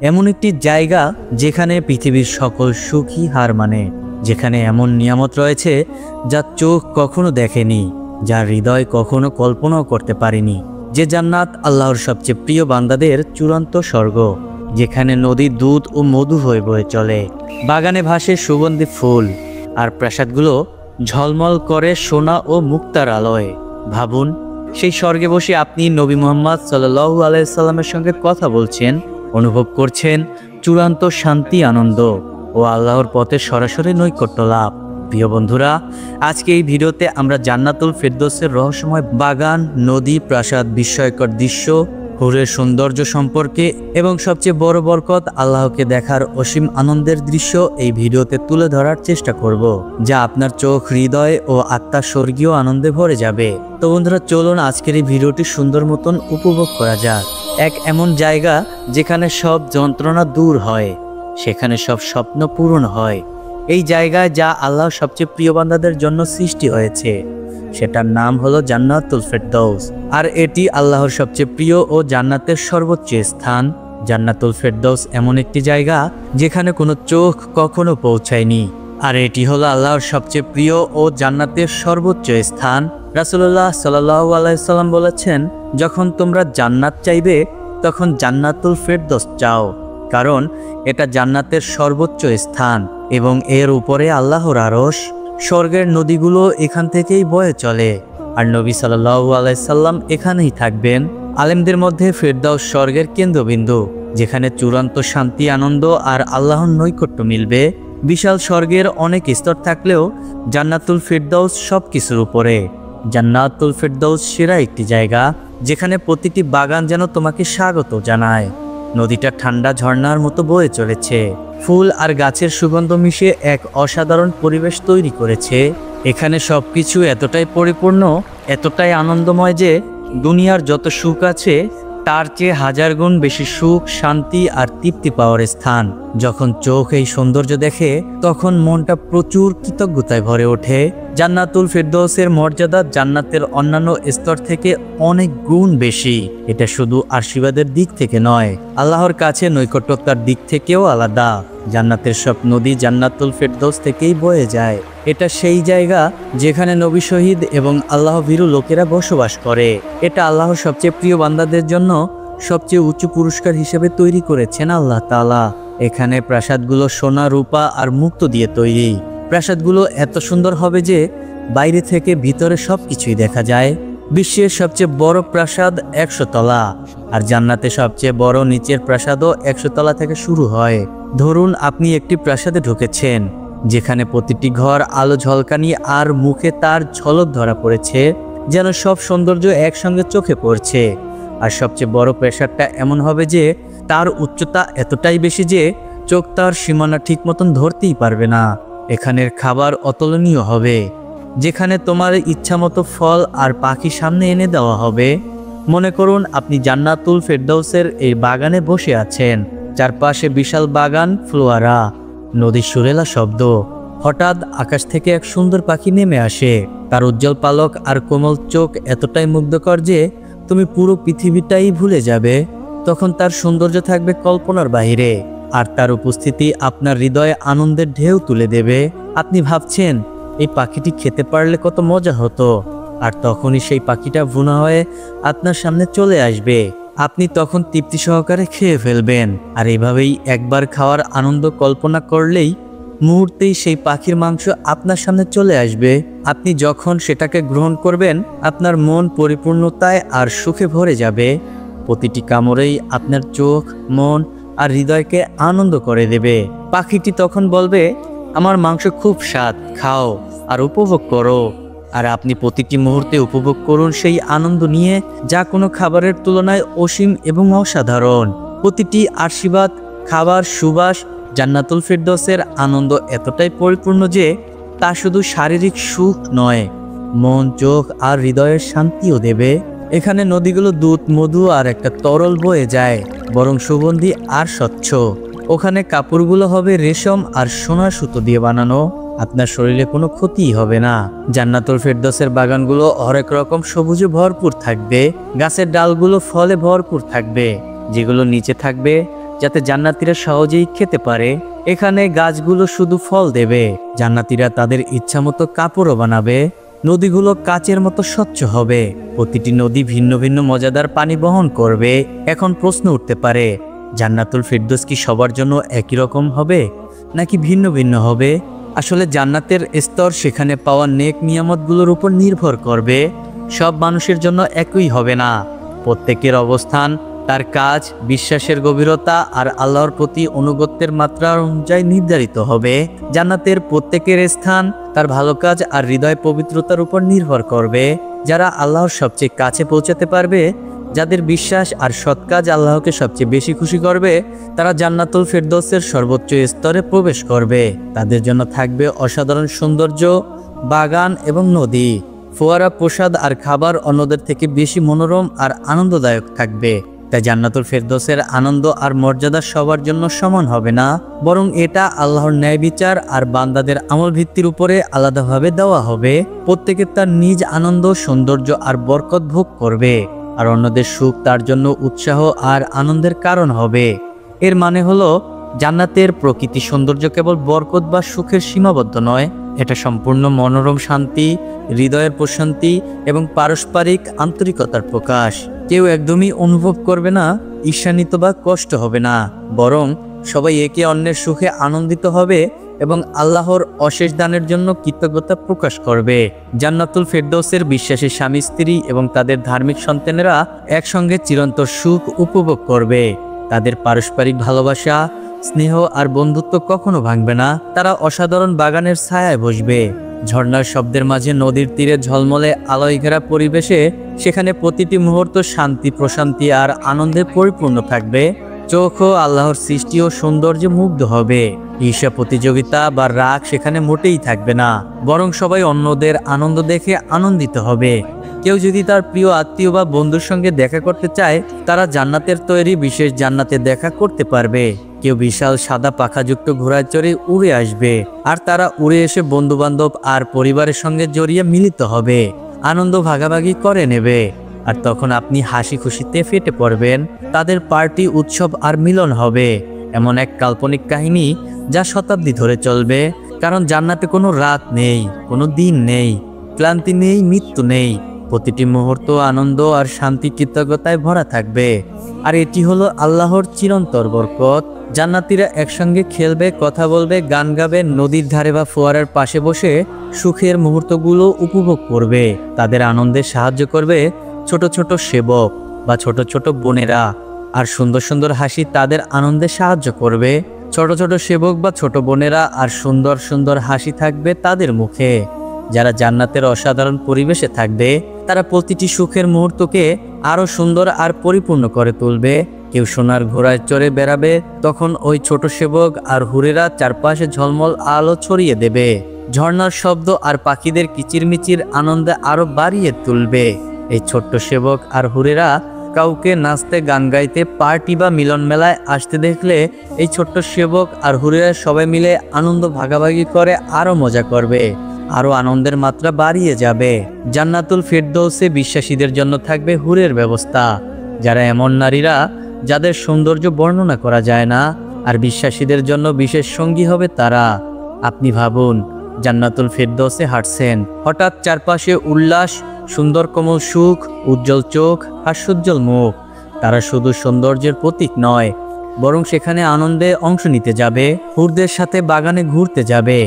এমন একটি জায়গা যেখানে পৃথিবীর সকল সুখই হার মানে, যেখানে এমন নিয়ামত রয়েছে যা চোখ কখনো দেখেনি, যা হৃদয় কখনো কল্পনাও করতে পারেনি। যে জান্নাত আল্লাহর সবচেয়ে প্রিয় বান্দাদের চূড়ান্ত স্বর্গ, যেখানে নদী দুধ ও মধু হয়ে বয়ে চলে, বাগানে ভাসে সুগন্ধি ফুল, আর প্রাসাদগুলো ঝলমল করে সোনা ও মুক্তার আলোয়। ভাবুন, সেই স্বর্গে বসে আপনি নবী মুহাম্মদ সাল্লাল্লাহু আলাইহি সাল্লামের সঙ্গে কথা বলছেন, অনুভব করছেন চূড়ান্ত শান্তি, আনন্দ ও আল্লাহর পথে সরাসরি নৈকট্য লাভ। প্রিয় বন্ধুরা, আজকে এই ভিডিওতে আমরা জান্নাতুল ফেরদৌসের রহস্যময় বাগান, নদী, প্রাসাদ, বিস্ময়কর দৃশ্য, হুরের সৌন্দর্য সম্পর্কে এবং সবচেয়ে বড় বরকত আল্লাহকে দেখার অসীম আনন্দের দৃশ্য এই ভিডিওতে তুলে ধরার চেষ্টা করব, যা আপনার চোখ, হৃদয় ও আত্মা স্বর্গীয় আনন্দে ভরে যাবে। তো বন্ধুরা, চলুন আজকের এই ভিডিওটি সুন্দর মতন উপভোগ করা যাক। এক এমন জায়গা যেখানে সব যন্ত্রণা দূর হয়, সেখানে সব স্বপ্ন পূরণ হয়। এই জায়গায় যা আল্লাহর সবচেয়ে প্রিয় বান্দাদের জন্য সৃষ্টি হয়েছে, সেটার নাম হলো জান্নাতুল ফেরদৌস। আর এটি আল্লাহর সবচেয়ে প্রিয় ও জান্নাতের সর্বোচ্চ স্থান। জান্নাতুল ফেরদৌস এমন একটি জায়গা যেখানে কোনো চোখ কখনো পৌঁছায়নি, আর এটি হলো আল্লাহর সবচেয়ে প্রিয় ও জান্নাতের সর্বোচ্চ স্থান। রাসূলুল্লাহ সাল্লাল্লাহু আলাইহি সাল্লাম বলেছেন, যখন তোমরা জান্নাত চাইবে তখন জান্নাতুল ফেরদৌস চাও, কারণ এটা জান্নাতের সর্বোচ্চ স্থান এবং এর উপরে আল্লাহর আরশ। স্বর্গের নদীগুলো এখান থেকেই বয়ে চলে, আর নবী সাল্লাল্লাহু আলাইহি সাল্লাম এখানেই থাকবেন। আলেমদের মধ্যে ফেরদৌস স্বর্গের কেন্দ্রবিন্দু, যেখানে চূড়ান্ত শান্তি, আনন্দ আর আল্লাহর নৈকট্য মিলবে। বিশাল স্বর্গের অনেক স্তর থাকলেও জান্নাতুল ফেরদৌস সবকিছুর উপরে। জান্নাতুল ফেরদৌস সেরা একটি জায়গা, যেখানে প্রতিটি বাগান যেন তোমাকে স্বাগত জানায়। নদীটা ঠান্ডা ঝর্ণার মতো বয়ে চলেছে, ফুল আর গাছের সুগন্ধ মিশে এক অসাধারণ পরিবেশ তৈরি করেছে। এখানে সবকিছু এতটাই পরিপূর্ণ, এতটাই আনন্দময় যে দুনিয়ার যত সুখ আছে তার চেয়ে হাজার গুণ বেশি সুখ, শান্তি আর তৃপ্তি পাওয়ার স্থান। যখন চোখ এই সৌন্দর্য দেখে তখন মনটা প্রচুর কৃতজ্ঞতায় ভরে ওঠে। জান্নাতুল ফেরদৌসের মর্যাদা জান্নাতের অন্যান্য স্তর থেকে অনেক গুণ বেশি। এটা শুধু আশীর্বাদের দিক থেকে নয়, আল্লাহর কাছে নৈকট্যতার দিক থেকেও আলাদা। জান্নাতের সব নদী জান্নাতুল ফেরদৌস থেকেই বয়ে যায়। এটা সেই জায়গা যেখানে নবী, শহীদ এবং আল্লাহ ভীরু লোকেরা বসবাস করে। এটা আল্লাহর সবচেয়ে প্রিয় বান্দাদের জন্য সবচেয়ে উঁচু পুরস্কার হিসেবে তৈরি করেছেন আল্লাহ তাআলা। এখানে প্রাসাদগুলো সোনা, রূপা আর মুক্ত দিয়ে তৈরি। প্রাসাদগুলো এত সুন্দর হবে যে বাইরে থেকে ভিতরে সবকিছুই দেখা যায়। বিশ্বের সবচেয়ে বড় প্রাসাদ 100 তলা, আর জান্নাতে সবচেয়ে বড় নিচের প্রাসাদও 100 তলা থেকে শুরু হয়। ধরুন আপনি একটি প্রাসাদে ঢুকেছেন, যেখানে প্রতিটি ঘর আলো ঝলকানি আর মুখে তার ঝলক ধরা পড়েছে, যেন সব সৌন্দর্য একসঙ্গে চোখে পড়ছে। আর সবচেয়ে বড় প্রাসাদটা এমন হবে যে তার উচ্চতা এতটাই বেশি যে চোখ তার সীমানা ঠিক মতন ধরতেই পারবে না। এখানের খাবার অতুলনীয় হবে, যেখানে তোমার ইচ্ছা মতো ফল আর পাখি সামনে এনে দেওয়া হবে। মনে করুন আপনি জান্নাতুল ফেরদৌসের এই বাগানে বসে আছেন, চারপাশে বিশাল বাগান, ফোয়ারা, নদীর সুরেলা শব্দ। হঠাৎ আকাশ থেকে এক সুন্দর পাখি নেমে আসে। তার উজ্জ্বল পালক আর কোমল চোখ এতটাই মুগ্ধকর যে তুমি পুরো পৃথিবীটাই ভুলে যাবে। তখন তার সৌন্দর্য থাকবে কল্পনার বাইরে, আর তার উপস্থিতি আপনার হৃদয়ে আনন্দের ঢেউ তুলে দেবে। আপনি ভাবছেন এই পাখিটি খেতে পারলে কত মজা হতো, আর তখনই সেই পাখিটা ভুনা হয়ে আপনার সামনে চলে আসবে। আপনি তখন তৃপ্তি সহকারে খেয়ে ফেলবেন। আর এভাবেই একবার খাওয়ার আনন্দ কল্পনা করলেই মুহূর্তেই সেই পাখির মাংস আপনার সামনে চলে আসবে। আপনি যখন সেটাকে গ্রহণ করবেন, আপনার মন পরিপূর্ণতায় আর সুখে ভরে যাবে। প্রতিটি কামড়েই আপনার চোখ, মন আর হৃদয়কে আনন্দ করে দেবে। পাখিটি তখন বলবে, আমার মাংস খুব স্বাদ, খাও আর উপভোগ করো। আর আপনি প্রতিটি মুহূর্তে উপভোগ করুন সেই আনন্দ নিয়ে, যা কোনো খাবারের তুলনায় অসীম এবং অসাধারণ। প্রতিটি আশীর্বাদ, খাবার, সুবাস, জান্নাতুল ফেরদৌসের আনন্দ এতটাই পরিপূর্ণ যে তা শুধু শারীরিক সুখ নয়, মন, চোখ আর হৃদয়ের শান্তিও দেবে। এখানে নদীগুলো দুধ, মধু আর একটা তরল বয়ে যায়, বরং সুগন্ধি আর স্বচ্ছ। ওখানে কাপড়গুলো হবে রেশম আর সোনার সুতো দিয়ে বানানো। আপনার শরীরে কোনো ক্ষতিই হবে না। জান্নাতুল ফেরদৌসের বাগানগুলো হরেক রকম সবুজে ভরপুর থাকবে। গাছের ডালগুলো ফলে ভরপুর থাকবে, যেগুলো নিচে থাকবে যাতে জান্নাতীরা সহজেই খেতে পারে। এখানে গাছগুলো শুধু ফল দেবে, জান্নাতীরা তাদের ইচ্ছামতো কাপড়ও বানাবে। নদীগুলো কাচের মতো স্বচ্ছ হবে, প্রতিটি নদী ভিন্ন ভিন্ন মজাদার পানি বহন করবে। এখন প্রশ্ন উঠতে পারে, জান্নাতুল ফেরদৌস কি সবার জন্য একই রকম হবে নাকি ভিন্ন ভিন্ন হবে? আসলে জান্নাতের স্তর সেখানে পাওয়া নেক নিয়ামতগুলোর উপর নির্ভর করবে। সব মানুষের জন্য একই হবে না। প্রত্যেকের অবস্থান, তার কাজ, বিশ্বাসের গভীরতা আর আল্লাহর প্রতি অনুগত্যের মাত্রা অনুযায়ী নির্ধারিত হবে। জান্নাতের প্রত্যেকের স্থান তার ভালো কাজ আর হৃদয় পবিত্রতার উপর নির্ভর করবে। যারা আল্লাহর সবচেয়ে কাছে পৌঁছাতে পারবে, যাদের বিশ্বাস আর সৎ কাজ আল্লাহকে সবচেয়ে বেশি খুশি করবে, তারা জান্নাতুল ফেরদৌসের সর্বোচ্চ স্তরে প্রবেশ করবে। তাদের জন্য থাকবে অসাধারণ সৌন্দর্য, বাগান এবং নদী, ফোয়ারা, প্রসাদ আর খাবার অন্যদের থেকে বেশি মনোরম আর আনন্দদায়ক থাকবে। তাই জান্নাতুল ফেরদৌসের আনন্দ আর মর্যাদা সবার জন্য সমান হবে না, বরং এটা আল্লাহর ন্যায় বিচার আর বান্দাদের আমল ভিত্তির উপরে আলাদাভাবে দেওয়া হবে। প্রত্যেকে তার নিজ আনন্দ, সৌন্দর্য আর বরকত ভোগ করবে, আর অন্যদের সুখ তার জন্য উৎসাহ আর আনন্দের কারণ হবে। এর মানে হলো, জান্নাতের প্রকৃতি সৌন্দর্য কেবল বরকত বা সুখের সীমাবদ্ধ নয়, এটা সম্পূর্ণ মনোরম শান্তি, হৃদয়ের প্রশান্তি এবং পারস্পরিক আন্তরিকতার প্রকাশ। কেউ একদমই অনুভব করবে না ঈর্ষান্বিত বা কষ্ট হবে না, বরং সবাই একে অন্যের সুখে আনন্দিত হবে এবং আল্লাহর অশেষ দানের জন্য কৃতজ্ঞতা প্রকাশ করবে। জান্নাতুল ফেরদৌসের বিশ্বাসী স্বামী স্ত্রী এবং তাদের ধার্মিক সন্তানেরা একসঙ্গে চিরন্তর সুখ উপভোগ করবে। তাদের পারস্পরিক ভালোবাসা, স্নেহ আর বন্ধুত্ব কখনো ভাঙবে না। তারা অসাধারণ বাগানের ছায়ায় বসবে, ঝর্ণার শব্দের মাঝে নদীর তীরে ঝলমলে আলোয় ঘেরা পরিবেশে। সেখানে প্রতিটি মুহূর্ত শান্তি, প্রশান্তি আর আনন্দে পরিপূর্ণ থাকবে। চোখও আল্লাহর সৃষ্টি ও সৌন্দর্যে মুগ্ধ হবে। ঈর্ষা, প্রতিযোগিতা বা রাগ সেখানে মোটেই থাকবে না, বরং সবাই অন্যদের আনন্দ দেখে আনন্দিত হবে। কেউ যদি তার প্রিয় আত্মীয় বা বন্ধুর সঙ্গে দেখা করতে চায়, তারা জান্নাতের তৈরি বিশেষ জান্নাতে দেখা করতে পারবে। কেউ বিশাল সাদা পাখাযুক্ত ঘোড়ায় চড়ে উড়ে আসবে, আর তারা উড়ে এসে বন্ধু বান্ধব আর পরিবারের সঙ্গে জড়িয়ে মিলিত হবে, আনন্দ ভাগাভাগি করে নেবে। আর তখন আপনি হাসি খুশিতে ফেটে পড়বেন। তাদের পার্টি, উৎসব আর মিলন হবে এমন এক কাল্পনিক কাহিনী যা শতাব্দী ধরে চলবে। কারণ জান্নাতে কোনো রাত নেই, কোনো দিন নেই, ক্লান্তি নেই, মৃত্যু নেই। প্রতিটি মুহূর্ত আনন্দ আর শান্তি, কৃতজ্ঞতায় ভরা থাকবে। আর এটি হলো আল্লাহর চিরন্তর বরকত। জান্নাতীরা একসঙ্গে খেলবে, কথা বলবে, গান গাবে, নদীর ধারে বা ফোয়ারার পাশে বসে সুখের মুহূর্তগুলো উপভোগ করবে। তাদের আনন্দে সাহায্য করবে ছোট ছোট সেবক বা ছোট ছোট বোনেরা, আর সুন্দর সুন্দর হাসি তাদের আনন্দে সাহায্য করবে। ছোট ছোট সেবক বা ছোট বোনেরা আর সুন্দর সুন্দর হাসি থাকবে তাদের মুখে। যারা জান্নাতের অসাধারণ পরিবেশে থাকবে, তারা প্রতিটি সুখের মুহূর্তকে আরো সুন্দর আর পরিপূর্ণ করে তুলবে। কেউ সোনার ঘোড়ায় চড়ে বেড়াবে, তখন ওই ছোট সেবক আর হুরেরা চারপাশে ঝলমল আলো ছড়িয়ে দেবে। ঝর্ণার শব্দ আর পাখিদের কিচিরমিচির আনন্দে আরো বাড়িয়ে তুলবে। এই ছোট্ট সেবক আর হুরেরা কাউকে নাচতে, গান গাইতে, পার্টি বা মিলন মেলায় আসতে দেখলে এই ছোট্ট সেবক আর হুরেরা সবাই মিলে আনন্দ ভাগাভাগি করে আরো মজা করবে, আরো আনন্দের মাত্রা বাড়িয়ে যাবে। জান্নাতুল ফেরদৌসে বিশ্বাসীদের জন্য থাকবে হুরের ব্যবস্থা, যারা এমন নারীরা যাদের সৌন্দর্য বর্ণনা করা যায় না, আর বিশ্বাসীদের জন্য বিশেষ সঙ্গী হবে তারা। আপনি ভাবুন, জান্নাতুল ফেরদৌসে হাঁটছেন, হঠাৎ চারপাশে উল্লাস, সুন্দর কোমল সুখ, উজ্জ্বল চোখ, হাস্যোজ্জ্বল মুখ। তারা শুধু সৌন্দর্যের প্রতীক নয়, বরং সেখানে আনন্দে অংশ নিতে যাবে, হুরদের সাথে বাগানে ঘুরতে যাবে।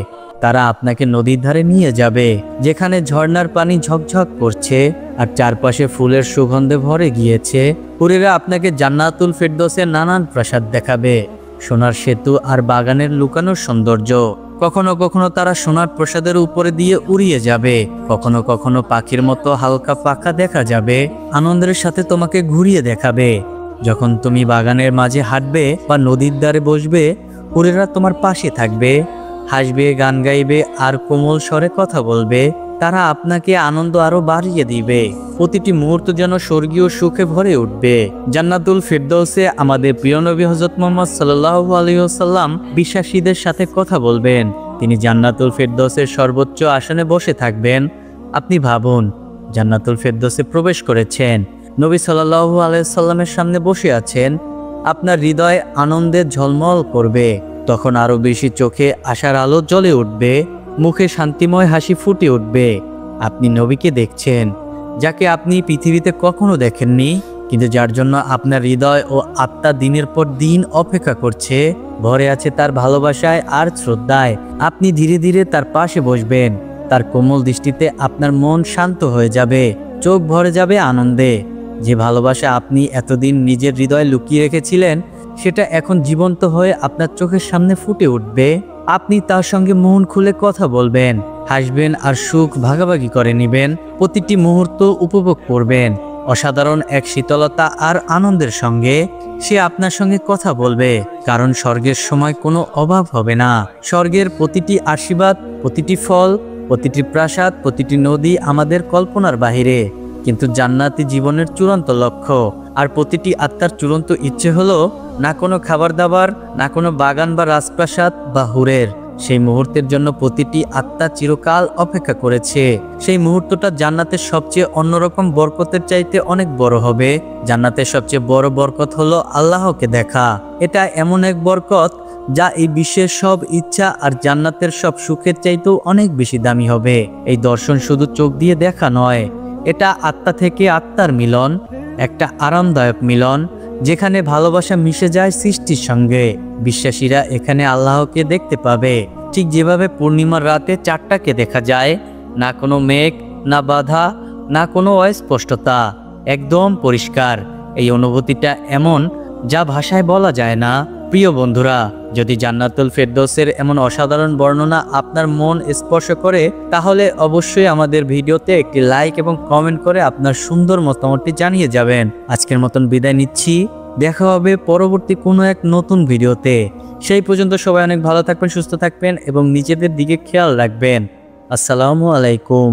তারা আপনাকে নদীর ধারে নিয়ে যাবে, যেখানে ঝর্ণার পানি ঝকঝক করছে আর চারপাশে ফুলের সুগন্ধে ভরে গিয়েছে। হুরেরা আপনাকে জান্নাতুল ফেরদৌসের নানান প্রাসাদ দেখাবে, সোনার সেতু আর বাগানের লুকানো সৌন্দর্য। কখনো কখনো তারা সোনার প্রাসাদের উপরে দিয়ে উড়িয়ে যাবে, কখনো কখনো পাখির মতো হালকা পাখা দেখা যাবে, আনন্দের সাথে তোমাকে ঘুরিয়ে দেখাবে। যখন তুমি বাগানের মাঝে হাঁটবে বা নদীর ধারে বসবে, হুরেরা তোমার পাশে থাকবে, হাসবে, গান গাইবে আর কোমল স্বরে কথা বলবে। তারা আপনাকে আনন্দ আরো বাড়িয়ে দিবে, প্রতিটি মুহূর্ত যেন স্বর্গীয় সুখে ভরে উঠবে। জান্নাতুল ফেরদৌসে আমাদের প্রিয় নবী হযরত মুহাম্মদ সাল্লাল্লাহু আলাইহি ওয়াসাল্লাম বিশ্বাসীদের সাথে কথা বলবেন। তিনি জান্নাতুল ফেরদৌসের সর্বোচ্চ আসনে বসে থাকবেন। আপনি ভাবুন, জান্নাতুল ফেরদৌসে প্রবেশ করেছেন, নবী সাল্লাল্লাহু আলাইহি ওয়াসাল্লামের সামনে বসে আছেন, আপনার হৃদয় আনন্দে ঝলমল করবে। তখন আরো বেশি চোখে আশার আলো জ্বলে উঠবে, মুখে শান্তিময় হাসি ফুটে উঠবে। আপনি নবীকে দেখছেন, যাকে আপনি পৃথিবীতে কখনো দেখেননি, কিন্তু যার জন্য আপনার হৃদয় ও আত্মা দিনের পর দিন অপেক্ষা করছে, ভরে আছে তার ভালোবাসায় আর শ্রদ্ধায়। আপনি ধীরে ধীরে তার পাশে বসবেন, তার কোমল দৃষ্টিতে আপনার মন শান্ত হয়ে যাবে, চোখ ভরে যাবে আনন্দে। যে ভালোবাসা আপনি এতদিন নিজের হৃদয়ে লুকিয়ে রেখেছিলেন, সেটা এখন জীবন্ত হয়ে আপনার চোখের সামনে ফুটে উঠবে। আপনি তার সঙ্গে মন খুলে কথা বলবেন, হাসবেন আর সুখ ভাগাভাগি করে নেবেন। প্রতিটি মুহূর্ত উপভোগ করবেন অসাধারণ এক শীতলতা আর আনন্দের সঙ্গে। সে আপনার সঙ্গে কথা বলবে, কারণ স্বর্গের সময় কোনো অভাব হবে না। স্বর্গের প্রতিটি আশীর্বাদ, প্রতিটি ফল, প্রতিটি প্রাসাদ, প্রতিটি নদী আমাদের কল্পনার বাহিরে, কিন্তু জান্নাতি জীবনের চূড়ান্ত লক্ষ্য। আর প্রতিটি আত্মার চূড়ান্ত ইচ্ছে হলো না কোনো খাবার দাবার, না কোনো বাগান বা রাজপ্রাসাদ বা হুরের। সেই মুহূর্তের জন্য প্রতিটি আত্মা চিরকাল অপেক্ষা করেছে। সেই মুহূর্তটা জান্নাতের সবচেয়ে অন্যরকম বরকতের চাইতে অনেক বড় হবে। জান্নাতের সবচেয়ে বড় বরকত হলো আল্লাহকে দেখা। এটা এমন এক বরকত যা এই বিশ্বের সব ইচ্ছা আর জান্নাতের সব সুখের চাইতেও অনেক বেশি দামি হবে। এই দর্শন শুধু চোখ দিয়ে দেখা নয়, এটা আত্মা থেকে আত্মার মিলন, একটা আরামদায়ক মিলন, যেখানে ভালোবাসা মিশে যায় সৃষ্টির সঙ্গে। বিশ্বাসীরা এখানে আল্লাহকে দেখতে পাবে, ঠিক যেভাবে পূর্ণিমার রাতে চাঁদটাকে দেখা যায়। না কোনো মেঘ, না বাধা, না কোনো অস্পষ্টতা, একদম পরিষ্কার। এই অনুভূতিটা এমন যা ভাষায় বলা যায় না। প্রিয় বন্ধুরা, যদি জান্নাতুল ফেরদৌসের এমন অসাধারণ বর্ণনা আপনার মন স্পর্শ করে, তাহলে অবশ্যই আমাদের ভিডিওতে একটি লাইক এবং কমেন্ট করে আপনার সুন্দর মতামতটি জানিয়ে যাবেন। আজকের মতন বিদায় নিচ্ছি, দেখা হবে পরবর্তী কোনো এক নতুন ভিডিওতে। সেই পর্যন্ত সবাই অনেক ভালো থাকবেন, সুস্থ থাকবেন এবং নিজেদের দিকে খেয়াল রাখবেন। আসসালামু আলাইকুম।